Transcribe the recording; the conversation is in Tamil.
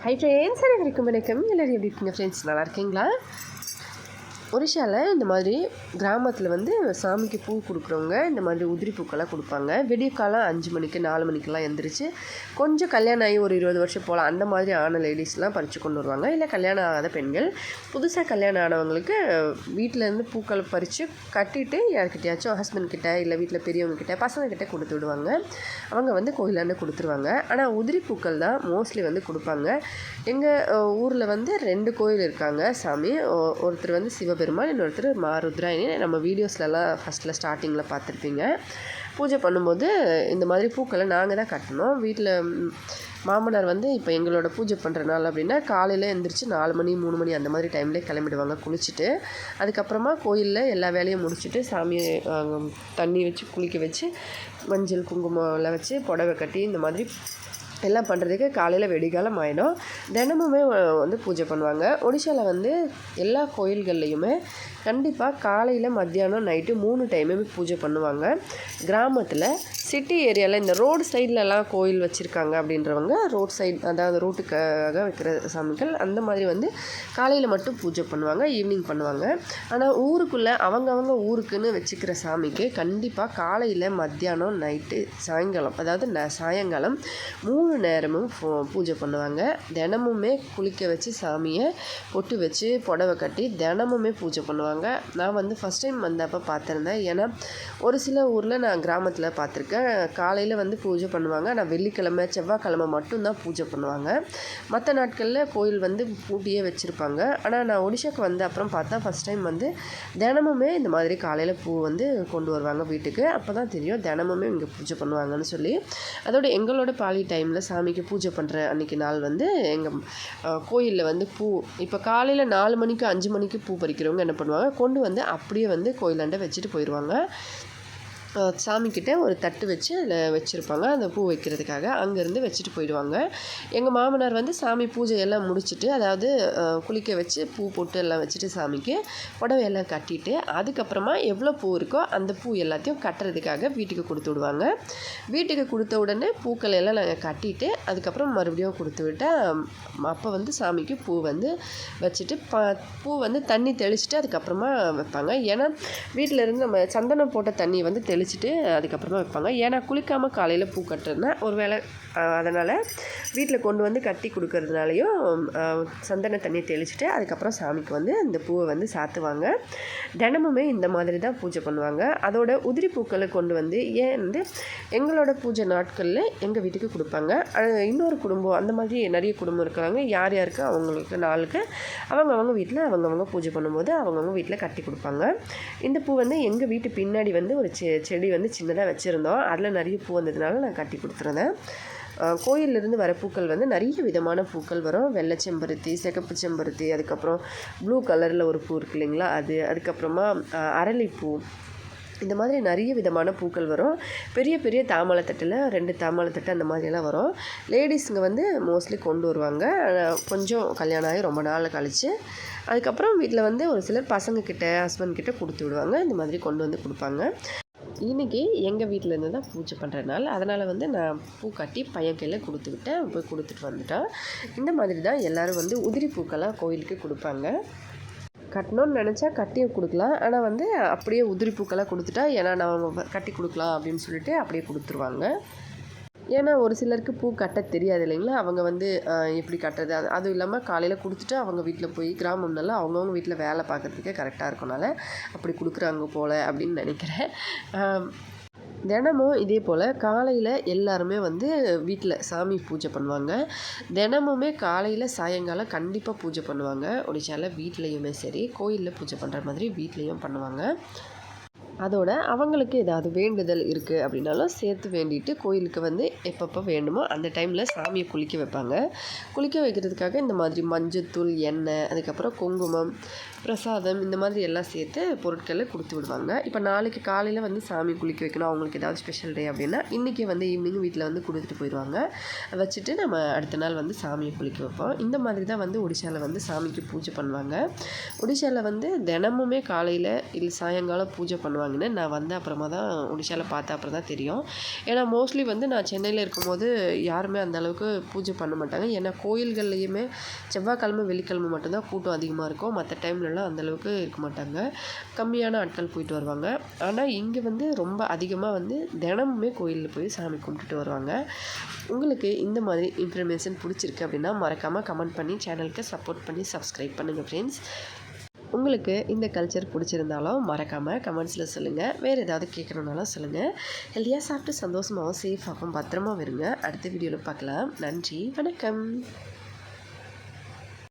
ஹை ஃப்ரெண்ட்ஸ், அனைவருக்கும் வணக்கம். எல்லோரும் எப்படி இருக்கீங்க ஃப்ரெண்ட்ஸ்? நல்லா இருக்கீங்களா? ஒரிஷாவில் இந்த மாதிரி கிராமத்தில் வந்து சாமிக்கு பூ கொடுக்குறவங்க இந்த மாதிரி உதிரி பூக்கெல்லாம் கொடுப்பாங்க. விடிய காலம் 5 மணிக்கு 4 மணிக்கெல்லாம் எழுந்திரிச்சு கொஞ்சம் கல்யாணம் ஆகி ஒரு 20 வருஷம் போல் அந்த மாதிரி ஆன லேடிஸ்லாம் பறித்து கொண்டு வருவாங்க. இல்லை கல்யாணம் ஆகாத பெண்கள் புதுசாக கல்யாணம் ஆனவங்களுக்கு வீட்டிலேருந்து பூக்களை பறித்து கட்டிட்டு யார்கிட்டையாச்சும் ஹஸ்பண்ட்கிட்ட இல்லை வீட்டில் பெரியவங்கக்கிட்ட பசங்கக்கிட்ட கொடுத்து விடுவாங்க. அவங்க வந்து கோயிலாண்டு கொடுத்துருவாங்க. ஆனால் உதிரி பூக்கள் தான் மோஸ்ட்லி வந்து கொடுப்பாங்க. எங்கள் ஊரில் வந்து 2 கோயில் இருக்காங்க சாமி. ஒருத்தர் வந்து சிவபெருமான், இன்னொருத்தர் மாருத்ராயினி. நம்ம வீடியோஸ்லலாம் ஃபஸ்ட்டில் ஸ்டார்டிங்கில் பார்த்துருப்பீங்க. பூஜை பண்ணும்போது இந்த மாதிரி பூக்களை நாங்கள் தான் கட்டணும். வீட்டில் மாமனார் வந்து இப்போ எங்களோட பூஜை பண்ணுற நாள் அப்படின்னா காலையில் எழுந்திரிச்சு 4 மணி 3 மணி அந்த மாதிரி டைம்லேயே கிளம்பிடுவாங்க குளிச்சுட்டு. அதுக்கப்புறமா கோயிலில் எல்லா வேலையும் முடிச்சுட்டு சாமியை தண்ணி வச்சு குளிக்க வச்சு மஞ்சள் குங்குமம்லாம் வச்சு புடவை கட்டி இந்த மாதிரி எல்லாம் பண்ணுறதுக்கு காலையில் வெடிகாலம் ஆகிடும். தினமுமே வந்து பூஜை பண்ணுவாங்க. ஒடிஷாவில் வந்து எல்லா கோயில்கள்லையுமே கண்டிப்பாக காலையில் மத்தியானம் நைட்டு 3 டைமுமே பூஜை பண்ணுவாங்க. கிராமத்தில் சிட்டி ஏரியாவில் இந்த ரோடு சைட்லலாம் கோயில் வச்சுருக்காங்க அப்படின்றவங்க ரோட் சைட், அதாவது ரோட்டுக்காக வைக்கிற சாமிகள் அந்த மாதிரி வந்து காலையில் மட்டும் பூஜை பண்ணுவாங்க, ஈவினிங் பண்ணுவாங்க. ஆனால் ஊருக்குள்ளே அவங்கவங்க ஊருக்குன்னு வச்சுக்கிற சாமிக்கு கண்டிப்பாக காலையில் மத்தியானம் நைட்டு சாயங்காலம், அதாவது சாயங்காலம் 3 நேரமும் பூஜை பண்ணுவாங்க. தினமுமே குளிக்க வச்சு சாமியை பொட்டு வச்சு புடவை கட்டி தினமுமே பூஜை பண்ணுவாங்க. நான் வந்து ஃபஸ்ட் டைம் வந்தப்போ பார்த்துருந்தேன். ஏன்னா ஒரு சில ஊரில் நான் கிராமத்தில் பார்த்துருக்கேன். காலையில் வந்து பூஜை பண்ணுவாங்க. ஆனால் வெள்ளிக்கிழமை செவ்வாய்க்கிழமை மட்டும்தான் பூஜை பண்ணுவாங்க. மற்ற நாட்களில் கோயில் வந்து பூட்டியே வச்சுருப்பாங்க. ஆனால் நான் ஒடிஷாவுக்கு வந்த அப்புறம் பார்த்தா ஃபஸ்ட் டைம் வந்து தினமுமே இந்த மாதிரி காலையில் பூ வந்து கொண்டு வருவாங்க வீட்டுக்கு. அப்போ தான் தெரியும் தினமுமே இங்கே பூஜை பண்ணுவாங்கன்னு சொல்லி. அதோட எங்களோட பாலி டைமில் சாமிக்கு பூஜை பண்ணுற அன்றைக்கி நாள் வந்து எங்கள் கோயிலில் வந்து பூ இப்போ காலையில் 4 மணிக்கு 5 மணிக்கு பூ பறிக்கிறவங்க என்ன பண்ணுவாங்க, கொண்டு வந்து அப்படியே வந்து கோயிலாண்ட வச்சுட்டு போயிடுவாங்க. சாமிக்கிட்ட ஒரு தட்டு வச்சு அதில் வச்சுருப்பாங்க அந்த பூ வைக்கிறதுக்காக. அங்கேருந்து வச்சுட்டு போயிடுவாங்க. எங்கள் மாமனார் வந்து சாமி பூஜையெல்லாம் முடிச்சுட்டு, அதாவது குளிக்க வச்சு பூ போட்டு எல்லாம் வச்சுட்டு சாமிக்கு புடவையெல்லாம் கட்டிட்டு அதுக்கப்புறமா எவ்வளோ பூ இருக்கோ அந்த பூ எல்லாத்தையும் கட்டுறதுக்காக வீட்டுக்கு கொடுத்து விடுவாங்க. வீட்டுக்கு கொடுத்த உடனே பூக்களை எல்லாம் நாங்கள் கட்டிட்டு அதுக்கப்புறம் மறுபடியும் கொடுத்து விட்டால் அப்போ வந்து சாமிக்கு பூ வந்து வச்சுட்டு பூ வந்து தண்ணி தெளிச்சுட்டு அதுக்கப்புறமா வைப்பாங்க. ஏன்னா வீட்டில் இருந்து நம்ம சந்தனம் போட்ட தண்ணி வந்து தெளிச்சுட்டு அதுக்கப்புறமா வைப்பாங்க. ஏன்னா குளிக்காமல் காலையில் பூ கட்டுறதுனா ஒரு வேளை, அதனால் வீட்டில் கொண்டு வந்து கட்டி கொடுக்கறதுனாலையும் சந்தன தண்ணியை தெளிச்சுட்டு அதுக்கப்புறம் சாமிக்கு வந்து இந்த பூவை வந்து சாத்துவாங்க. தினமுமே இந்த மாதிரி தான் பூஜை பண்ணுவாங்க. அதோட உதிரி பூக்களை கொண்டு வந்து வந்து எங்களோட பூஜை நாட்களில் எங்கள் வீட்டுக்கு கொடுப்பாங்க. இன்னொரு குடும்பம் அந்த மாதிரி நிறைய குடும்பம் இருக்கிறாங்க. யார் யாருக்கு அவங்களுக்கு நாளுக்கு அவங்கவுங்க வீட்டில் அவங்கவுங்க பூஜை பண்ணும்போது அவங்கவுங்க வீட்டில் கட்டி கொடுப்பாங்க. இந்த பூ வந்து எங்கள் வீட்டு பின்னாடி வந்து ஒரு செடி வந்து சின்னதாக வச்சுருந்தோம். அதில் நிறைய பூ வந்ததுனால நான் கட்டி கொடுத்துருந்தேன். கோயிலிருந்து வர பூக்கள் வந்து நிறைய விதமான பூக்கள் வரும். வெள்ளை செம்பருத்தி, சிகப்பு செம்பருத்தி, அதுக்கப்புறம் ப்ளூ கலரில் ஒரு பூ இருக்கு இல்லைங்களா அது, அதுக்கப்புறமா அரளிப்பூ, இந்த மாதிரி நிறைய விதமான பூக்கள் வரும். பெரிய பெரிய தாமரைத்தட்டில் 2 தாமரைத்தட்டு அந்த மாதிரியெல்லாம் வரும். லேடிஸுங்க வந்து மோஸ்ட்லி கொண்டு வருவாங்க. கொஞ்சம் கல்யாணம் ஆகி ரொம்ப நாள் கழித்து அதுக்கப்புறம் வீட்டில் வந்து ஒரு சிலர் பசங்கக்கிட்ட ஹஸ்பண்ட்கிட்ட கொடுத்து விடுவாங்க. இந்த மாதிரி கொண்டு வந்து கொடுப்பாங்க. இன்றைக்கி எங்கள் வீட்டிலேருந்து தான் பூஜை பண்ணுறதுனால அதனால் வந்து நான் பூ கட்டி பையன் கையில் கொடுத்து விட்டேன். போய் கொடுத்துட்டு வந்துட்டேன். இந்த மாதிரி தான் எல்லோரும் வந்து உதிரி பூக்கெல்லாம் கோயிலுக்கு கொடுப்பாங்க. கட்டணும்னு நினச்சா கட்டியை கொடுக்கலாம். ஆனால் வந்து அப்படியே உதிரி பூக்கெல்லாம் கொடுத்துட்டா ஏன்னா நான் கட்டி கொடுக்கலாம் அப்படின்னு சொல்லிட்டு அப்படியே கொடுத்துருவாங்க. ஏன்னா ஒரு சிலருக்கு பூ கட்ட தெரியாது இல்லைங்களா, அவங்க வந்து எப்படி கட்டுறது, அதுவும் இல்லாமல் காலையில் கொடுத்துட்டு அவங்க வீட்டில் போய் கிராமம்னால அவங்கவுங்க வீட்டில் வேலை பார்க்குறதுக்கே கரெக்டாக இருக்கனால அப்படி கொடுக்குறாங்க போல் அப்படின்னு நினைக்கிறேன். தினமும் இதே போல் காலையில் எல்லாருமே வந்து வீட்டில் சாமி பூஜை பண்ணுவாங்க. தினமுமே காலையில் சாயங்காலம் கண்டிப்பாக பூஜை பண்ணுவாங்க. ஒடிஷாவில் வீட்லேயுமே சரி, கோயிலில் பூஜை பண்ணுற மாதிரி வீட்லேயும் பண்ணுவாங்க. அதோட அவங்களுக்கு ஏதாவது வேண்டுதல் இருக்குது அப்படின்னாலும் சேர்த்து வேண்டிட்டு கோயிலுக்கு வந்து எப்பப்போ வேண்டுமோ அந்த டைமில் சாமியை குளிக்க வைப்பாங்க. குளிக்க வைக்கிறதுக்காக இந்த மாதிரி மஞ்சத்தூள், எண்ணெய், அதுக்கப்புறம் குங்குமம், பிரசாதம் இந்த மாதிரி எல்லாம் சேர்த்து பொருட்களை கொடுத்து விடுவாங்க. இப்போ நாளைக்கு காலையில் வந்து சாமி குளிக்க வைக்கணும், அவங்களுக்கு ஏதாவது ஸ்பெஷல் டே அப்படின்னா இன்றைக்கி வந்து ஈவினிங் வீட்டில் வந்து கொடுத்துட்டு போயிடுவாங்க. வச்சுட்டு நம்ம அடுத்த நாள் வந்து சாமியை குளிக்க வைப்போம். இந்த மாதிரி தான் வந்து ஒடிஷாவில் வந்து சாமிக்கு பூஜை பண்ணுவாங்க. ஒடிஷாவில் வந்து தினமுமே காலையில் இல்லை சாயங்காலம் பூஜை பண்ணுவாங்க. பண்ணுவாங்கன்னு நான் வந்த அப்புறமா தான் ஒடிஷாவில் பார்த்த அப்புறம் தான் தெரியும். ஏன்னா மோஸ்ட்லி வந்து நான் சென்னையில் இருக்கும்போது யாருமே அந்த அளவுக்கு பூஜை பண்ண மாட்டாங்க. ஏன்னா கோயில்கள்லேயுமே செவ்வாய்க்கிழமை வெள்ளிக்கிழமை மட்டும்தான் கூட்டம் அதிகமாக இருக்கும். மற்ற டைம்லலாம் அந்தளவுக்கு இருக்க மாட்டாங்க. கம்மியான ஆட்கள் போயிட்டு வருவாங்க. ஆனால் இங்கே வந்து ரொம்ப அதிகமாக வந்து தினமுமே கோயிலில் போய் சாமி கும்பிட்டுட்டு வருவாங்க. உங்களுக்கு இந்த மாதிரி இன்ஃபர்மேஷன் பிடிச்சிருக்கு அப்படின்னா மறக்காமல் கமெண்ட் பண்ணி சேனலுக்கு சப்போர்ட் பண்ணி சப்ஸ்கிரைப் பண்ணுங்கள் ஃப்ரெண்ட்ஸ். உங்களுக்கு இந்த கல்ச்சர் பிடிச்சிருந்தாலும் மறக்காமல் கமெண்ட்ஸில் சொல்லுங்கள். வேறு ஏதாவது கேட்கணுன்னாலும் சொல்லுங்கள். ஹெல்த்தியாக சாப்பிட்டு சந்தோஷமாகவும் சேஃபாகவும் பத்திரமா வருங்க. அடுத்த வீடியோவில் பார்க்கலாம். நன்றி, வணக்கம்.